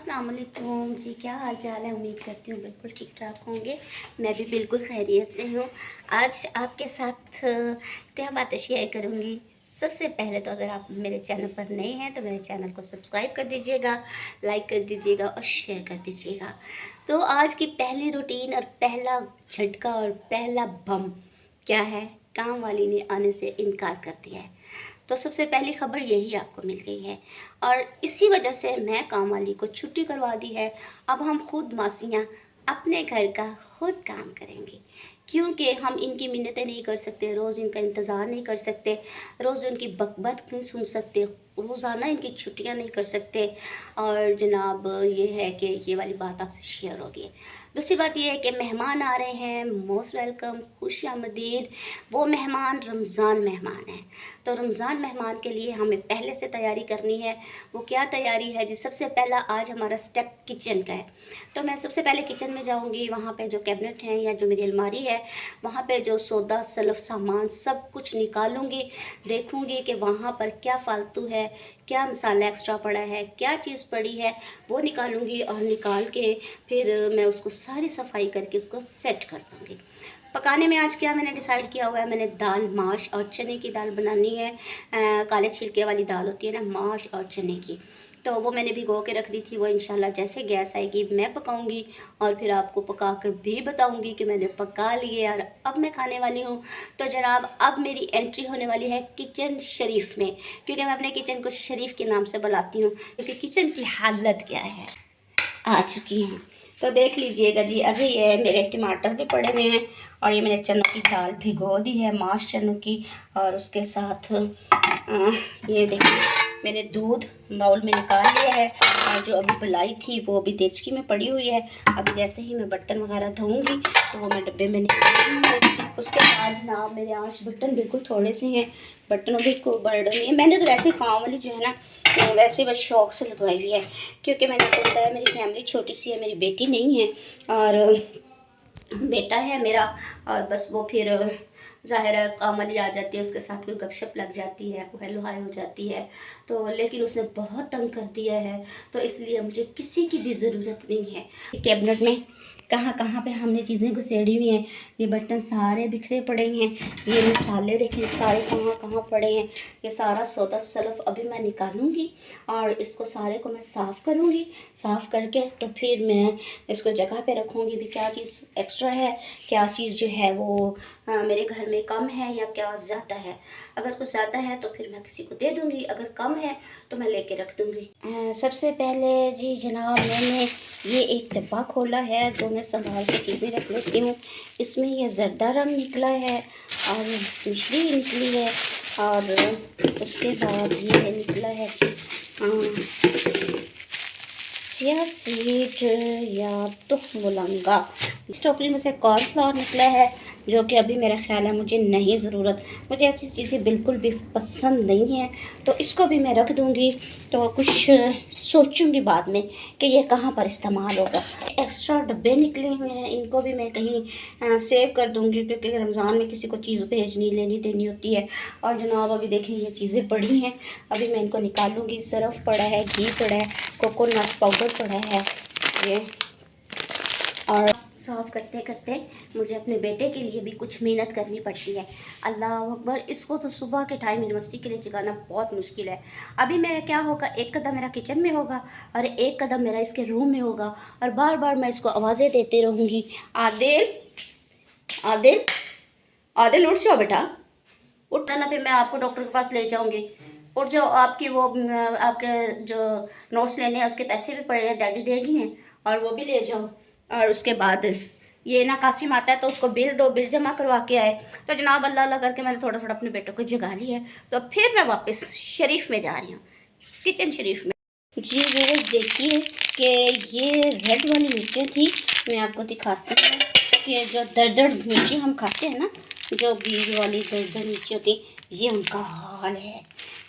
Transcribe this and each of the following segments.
अस्सलाम वालेकुम जी, क्या हाल चाल है। उम्मीद करती हूँ बिल्कुल ठीक ठाक होंगे। मैं भी बिल्कुल खैरियत से हूँ। आज आपके साथ क्या बातें शेयर करूँगी। सबसे पहले तो अगर आप मेरे चैनल पर नए हैं तो मेरे चैनल को सब्सक्राइब कर दीजिएगा, लाइक कर दीजिएगा और शेयर कर दीजिएगा। तो आज की पहली रूटीन और पहला झटका और पहला बम क्या है, काम वाली ने आने से इनकार कर दिया है। तो सबसे पहली खबर यही आपको मिल गई है और इसी वजह से मैं काम वाली को छुट्टी करवा दी है। अब हम खुद मासियाँ अपने घर का खुद काम करेंगी, क्योंकि हम इनकी मिन्नतें नहीं कर सकते, रोज़ इनका इंतज़ार नहीं कर सकते, रोज़ उनकी बकबक नहीं सुन सकते, रोज़ाना इनकी छुट्टियां नहीं कर सकते। और जनाब ये है कि ये वाली बात आपसे शेयर होगी। दूसरी बात ये है कि मेहमान आ रहे हैं, मोस्ट वेलकम, खुश आमदीद। वो मेहमान रमज़ान मेहमान हैं, तो रमज़ान मेहमान के लिए हमें पहले से तैयारी करनी है। वो क्या तैयारी है जी? सबसे पहला आज हमारा स्टेप किचन का है। तो मैं सबसे पहले किचन में जाऊंगी, वहाँ पे जो कैबिनेट हैं या जो मेरी अलमारी है वहाँ पे जो सौदा सलफ सामान सब कुछ निकालूंगी, देखूंगी कि वहाँ पर क्या फ़ालतू है, क्या मसाला एक्स्ट्रा पड़ा है, क्या चीज़ पड़ी है, वो निकालूंगी और निकाल के फिर मैं उसको सारी सफाई करके उसको सेट कर दूँगी। पकाने में आज क्या मैंने डिसाइड किया हुआ है, मैंने दाल माश और चने की दाल बनानी है। काले छिलके वाली दाल होती है ना, माश और चने की, तो वो मैंने भिगो के रख दी थी। वो इंशाल्लाह जैसे गैस आएगी मैं पकाऊंगी और फिर आपको पका कर भी बताऊंगी कि मैंने पका लिए और अब मैं खाने वाली हूँ। तो जनाब अब मेरी एंट्री होने वाली है किचन शरीफ में, क्योंकि मैं अपने किचन को शरीफ के नाम से बुलाती हूँ, क्योंकि किचन की हालत क्या है। आ चुकी हैं तो देख लीजिएगा जी। अभी ये मेरे टमाटर भी पड़े हुए हैं और ये मैंने चनों की दाल भिगो दी है, माश चनों की। और उसके साथ ये देखिए मैंने दूध बाउल में निकाल लिया है और जो अभी बुलाई थी वो अभी देचकी में पड़ी हुई है। अभी जैसे ही मैं बर्तन वगैरह धोऊंगी तो वो मैं डब्बे में निकालूंगी। उसके बाद जनाब मेरे आज बर्तन बिल्कुल थोड़े से हैं, बर्तनों भी को बढ़ रही है। मैंने तो वैसे काम वाली जो है ना वैसे बस शौक़ से लगवाई हुई है, क्योंकि मैंने तो बताया मेरी फैमिली छोटी सी है, मेरी बेटी नहीं है और बेटा है मेरा। और बस वो फिर ज़ाहिर है काम वाली आ जाती है, उसके साथ कोई गपशप लग जाती है, कोई हेलो हाय हो जाती है। तो लेकिन उसने बहुत तंग कर दिया है, तो इसलिए मुझे किसी की भी ज़रूरत नहीं है। कैबिनेट में कहाँ कहाँ पे हमने चीज़ें घुसेड़ी हुई हैं, ये बर्तन सारे बिखरे पड़े हैं, ये मसाले देखिए सारे कहाँ कहाँ पड़े हैं। ये सारा सौदा सलफ अभी मैं निकालूंगी और इसको सारे को मैं साफ़ करूँगी। साफ़ करके तो फिर मैं इसको जगह पे रखूँगी भी, क्या चीज़ एक्स्ट्रा है, क्या चीज़ जो है वो मेरे घर में कम है या क्या ज़्यादा है। अगर कुछ ज़्यादा है तो फिर मैं किसी को दे दूँगी, अगर कम है तो मैं लेके रख दूँगी। सबसे पहले जी जनाब मैंने ये एक डब्बा खोला है, तो मैं संभाल के चीज़ें रख लेती हूँ। इसमें ये जर्दा रंग निकला है और मिश्री निकली है और उसके बाद ये निकला है चिया सीड या तुख मुलंगा। इस टोकरी में से कॉर्नफ्लावर निकला है, जो कि अभी मेरा ख्याल है मुझे नहीं ज़रूरत, मुझे ऐसी चीज़ें बिल्कुल भी पसंद नहीं है, तो इसको भी मैं रख दूँगी। तो कुछ सोचूंगी बाद में कि ये कहाँ पर इस्तेमाल होगा। एक्स्ट्रा डब्बे निकले हुए हैं, इनको भी मैं कहीं सेव कर दूँगी, क्योंकि रमज़ान में किसी को चीज़ भेजनी लेनी देनी होती है। और जनाब अभी देखें ये चीज़ें पड़ी हैं, अभी मैं इनको निकालूँगी। सरफ पड़ा है, घी पड़ा है, कोकोनट पाउडर पड़ा है ये। और साफ़ करते करते मुझे अपने बेटे के लिए भी कुछ मेहनत करनी पड़ती है। अल्लाह अकबर, इसको तो सुबह के टाइम यूनिवर्सिटी के लिए जगाना बहुत मुश्किल है। अभी मेरा क्या होगा, एक कदम मेरा किचन में होगा और एक कदम मेरा इसके रूम में होगा और बार बार मैं इसको आवाज़ें देते रहूँगी, आदिल आदिल आदिल उठ जाओ बेटा, उठना ना, फिर मैं आपको डॉक्टर के पास ले जाऊँगी। उठ जाओ, आपकी वो आपके जो नोट्स लेने हैं उसके पैसे भी पड़े हैं, डैडी देगी हैं, और वो भी ले जाओ। और उसके बाद ये ना कासिम आता है तो उसको बिल दो, बिल जमा करवा के आए। तो जनाब अल्लाह अल्लाह करके मैंने थोड़ा थोड़ा अपने बेटों को जगा लिया है। तो फिर मैं वापस शरीफ में जा रही हूँ, किचन शरीफ में। जी वो देखिए कि ये रेड वाली मिर्चें थी, मैं आपको दिखाती हूँ कि जो दरदर मिर्ची हम खाते हैं ना, जो बीज वाली दरदर मिर्ची होती, ये उनका हाल है।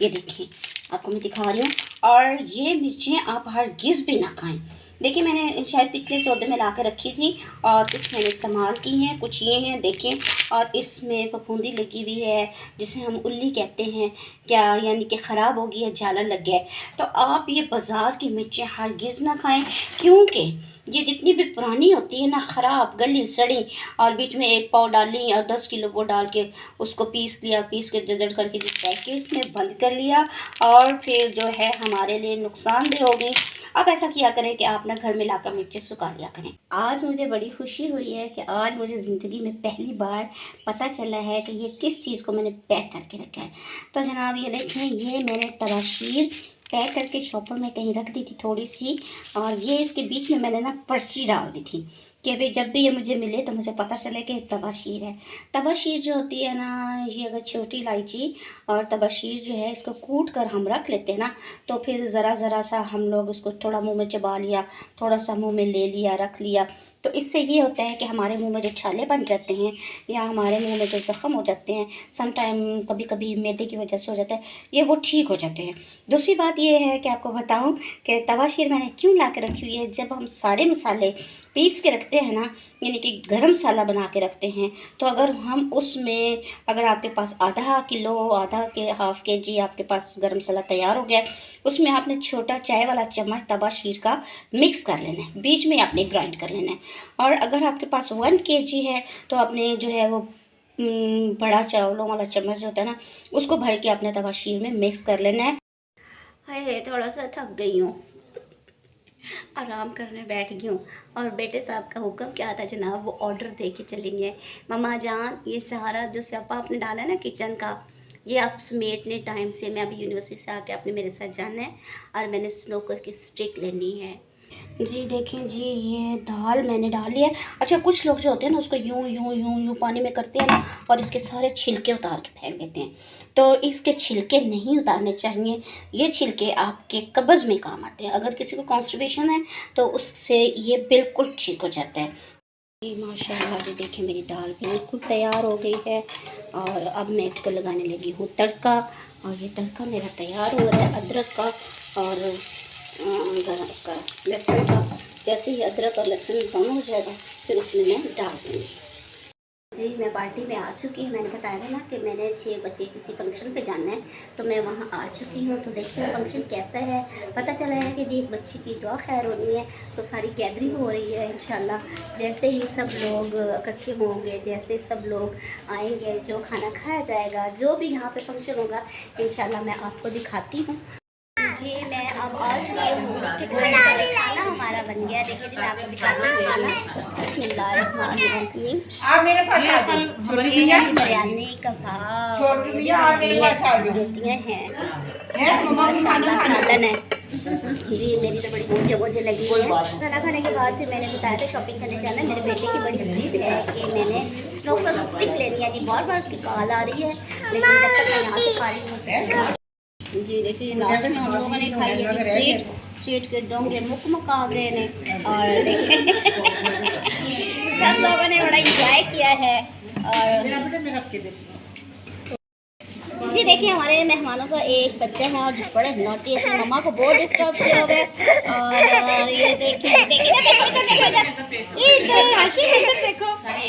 ये देखें आपको मैं दिखा रही हूँ। और ये मिर्चें आप हरगिज़ भी ना खाएं। देखिए मैंने शायद पिछले सौदे में ला कर रखी थी और कुछ मैंने इस्तेमाल की हैं, कुछ ये हैं देखें। और इसमें फफूंदी लगी हुई है जिसे हम उल्ली कहते हैं, क्या यानी कि ख़राब हो गई है, झाला लग गया है। तो आप ये बाज़ार की मिर्चें हरगिज़ ना खाएं, क्योंकि ये जितनी भी पुरानी होती है ना, ख़राब गली सड़ी, और बीच में एक पाव डाली और 10 किलो वो डाल के उसको पीस लिया, पीस के दरदर करके जिस पैकेट्स में बंद कर लिया, और फिर जो है हमारे लिए नुकसानदेह हो गई। अब ऐसा किया करें कि आप ना घर में लाकर मिर्चें सुखा लिया करें। आज मुझे बड़ी खुशी हुई है कि आज मुझे ज़िंदगी में पहली बार पता चला है कि ये किस चीज़ को मैंने पैक करके रखा है। तो जनाब ये देखें, ये मैंने तबाशीर पैक करके शॉपर में कहीं रख दी थी थोड़ी सी, और ये इसके बीच में मैंने ना पर्ची डाल दी थी कि भाई जब भी ये मुझे मिले तो मुझे पता चले कि तबाशीर है। तबाशीर जो होती है ना, ये अगर छोटी इलायची और तबाशीर जो है इसको कूट कर हम रख लेते हैं ना, तो फिर ज़रा सा हम लोग उसको थोड़ा मुंह में चबा लिया, थोड़ा सा मुंह में ले लिया, रख लिया, तो इससे ये होता है कि हमारे मुंह में जो छाले बन जाते हैं या हमारे मुंह में जो ज़ख़म हो जाते हैं, सम टाइम कभी कभी मैदे की वजह से हो जाता है, ये वो ठीक हो जाते हैं। दूसरी बात ये है कि आपको बताऊं कि तवाशीर मैंने क्यों ला के रखी हुई है। जब हम सारे मसाले पीस के रखते हैं ना, यानी कि गरम मसाला बना के रखते हैं, तो अगर हम उसमें, अगर आपके पास आधा किलो, हाफ़ के जी आपके पास गरम मसाला तैयार हो गया, उसमें आपने छोटा चाय वाला चम्मच तबाशीर का मिक्स कर लेना है, बीच में आपने ग्राइंड कर लेना है। और अगर आपके पास 1 kg है तो आपने जो है वो बड़ा चावलों वाला चम्मच जो होता है ना, उसको भर के अपने तबाशीर में मिक्स कर लेना है। हाय थोड़ा सा थक गई हूँ, आराम करने बैठ गई हूँ, और बेटे साहब का हुक्म क्या था जनाब, वो ऑर्डर दे के चलेंगे। मम्मा जान ये सारा जो स्यापा आपने डाला है ना किचन का, ये आप समेटने टाइम से, मैं अभी यूनिवर्सिटी से आके आपने मेरे साथ जाना है और मैंने स्नोकर की स्टिक लेनी है। जी देखें जी, ये दाल मैंने डाली है। अच्छा कुछ लोग जो होते हैं ना उसको यूं यूं यूं यूं पानी में करते हैं ना, और इसके सारे छिलके उतार के फेंक देते हैं, तो इसके छिलके नहीं उतारने चाहिए। ये छिलके आपके कब्ज़ में काम आते हैं। अगर किसी को कॉन्स्टिपेशन है तो उससे ये बिल्कुल ठीक हो जाता है। जी माशाल्लाह जी, देखिए मेरी दाल बिल्कुल तैयार हो गई है, और अब मैं इसको लगाने लगी हूँ तड़का। और ये तड़का मेरा तैयार हो रहा है अदरक का और उसका लहसुन का। जैसे ही अदरक और लहसुन दोनों हो जाएगा फिर उसमें मैं डाल दूँगी। जी मैं पार्टी में आ चुकी हूँ। मैंने बताया था ना कि मैंने 6 बजे किसी फंक्शन पे जाना है, तो मैं वहाँ आ चुकी हूँ। तो देखते हैं फंक्शन कैसा है। पता चला है कि जी एक बच्ची की दुआ खैर होनी है, तो सारी गैदरिंग हो रही है इंशाल्लाह। जैसे ही सब लोग इकट्ठे होंगे, जैसे सब लोग आएंगे, जो खाना खाया जाएगा, जो भी यहाँ पे फंक्शन होगा इंशाल्लाह मैं आपको दिखाती हूँ। जी मैं अब आ चुकी हूँ, खाना हमारा बन गया। देखिए जी मैं आपको दिखाती हूँ खाना। बिस्मिल्लाहिर्रहमानिर्रहीम। आप मेरे पास आ जाओ। बिरयानी, कबाब, रोटियाँ हैं, माशाल्लाह सालन है। जी मेरी तो बड़ी भूख मुझे लगी है। खाना खाने के बाद फिर मैंने बताया था शॉपिंग करने जाना है। मेरे बेटे की बड़ी जिद है कि मैंने स्नोकर स्टिक लेनी है। जी बार उसकी कॉल आ रही है, लेकिन जब तक मैं यहाँ से फारिग हूँ। जी देखिए लास्ट में हम लोगों ने खाई है स्वीट के डोंगे मुक आ गए ने, और देखिए सब लोगों ने बड़ा इंजॉय किया है। और जी देखिए हमारे मेहमानों का एक बच्चा है और बड़े नोटी है, मम्मा को बहुत डिस्टर्ब किया हुआ है। और ये देखिए देखो